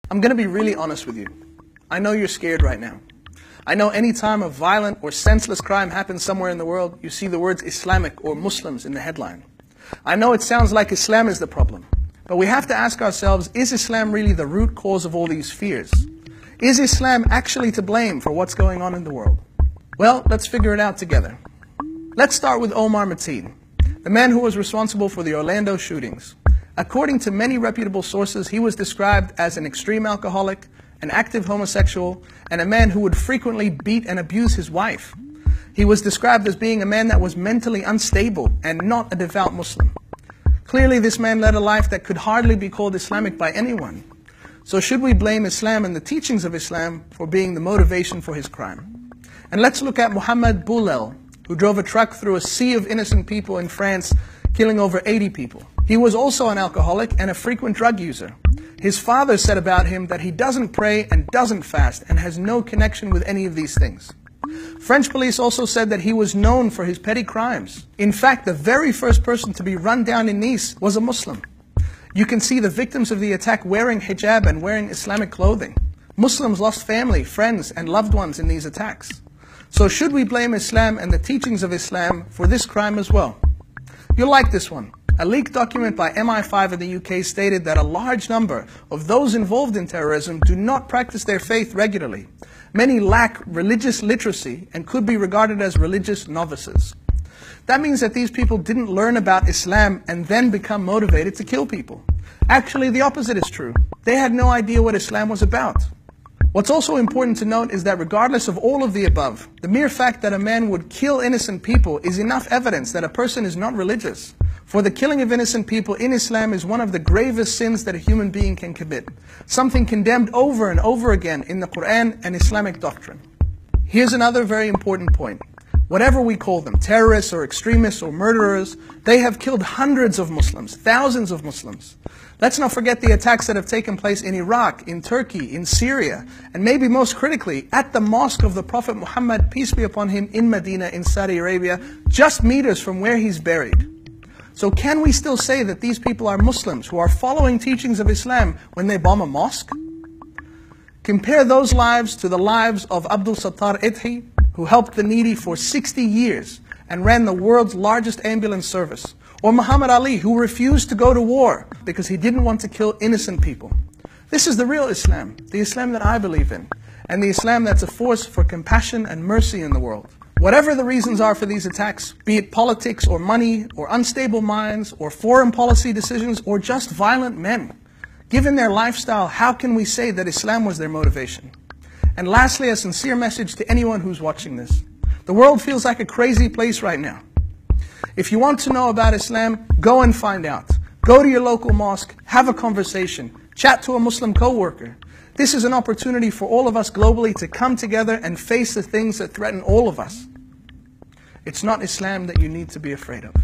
I'm going to be really honest with you. I know you're scared right now. I know any time a violent or senseless crime happens somewhere in the world, you see the words Islamic or Muslims in the headline. I know it sounds like Islam is the problem, but we have to ask ourselves, is Islam really the root cause of all these fears? Is Islam actually to blame for what's going on in the world? Well, let's figure it out together. Let's start with Omar Mateen, the man who was responsible for the Orlando shootings. According to many reputable sources, he was described as an extreme alcoholic, an active homosexual, and a man who would frequently beat and abuse his wife. He was described as being a man that was mentally unstable and not a devout Muslim. Clearly, this man led a life that could hardly be called Islamic by anyone. So should we blame Islam and the teachings of Islam for being the motivation for his crime? And let's look at Mohammed Boulel, who drove a truck through a sea of innocent people in France, killing over 80 people. He was also an alcoholic and a frequent drug user. His father said about him that he doesn't pray and doesn't fast and has no connection with any of these things. French police also said that he was known for his petty crimes. In fact, the very first person to be run down in Nice was a Muslim. You can see the victims of the attack wearing hijab and wearing Islamic clothing. Muslims lost family, friends, and loved ones in these attacks. So should we blame Islam and the teachings of Islam for this crime as well? You'll like this one. A leaked document by MI5 in the UK stated that a large number of those involved in terrorism do not practice their faith regularly. Many lack religious literacy and could be regarded as religious novices. That means that these people didn't learn about Islam and then become motivated to kill people. Actually, the opposite is true. They had no idea what Islam was about. What's also important to note is that regardless of all of the above, the mere fact that a man would kill innocent people is enough evidence that a person is not religious. For the killing of innocent people in Islam is one of the gravest sins that a human being can commit, something condemned over and over again in the Quran and Islamic doctrine. Here's another very important point. Whatever we call them, terrorists or extremists or murderers, they have killed hundreds of Muslims, thousands of Muslims. Let's not forget the attacks that have taken place in Iraq, in Turkey, in Syria, and maybe most critically, at the mosque of the Prophet Muhammad, peace be upon him, in Medina, in Saudi Arabia, just meters from where he's buried. So can we still say that these people are Muslims who are following teachings of Islam when they bomb a mosque? Compare those lives to the lives of Abdul Sattar Idhi, who helped the needy for 60 years and ran the world's largest ambulance service. Or Muhammad Ali, who refused to go to war because he didn't want to kill innocent people. This is the real Islam, the Islam that I believe in, and the Islam that's a force for compassion and mercy in the world. Whatever the reasons are for these attacks, be it politics or money or unstable minds or foreign policy decisions or just violent men, given their lifestyle, how can we say that Islam was their motivation? And lastly, a sincere message to anyone who's watching this. The world feels like a crazy place right now. If you want to know about Islam, go and find out. Go to your local mosque, have a conversation, chat to a Muslim co-worker. This is an opportunity for all of us globally to come together and face the things that threaten all of us. It's not Islam that you need to be afraid of.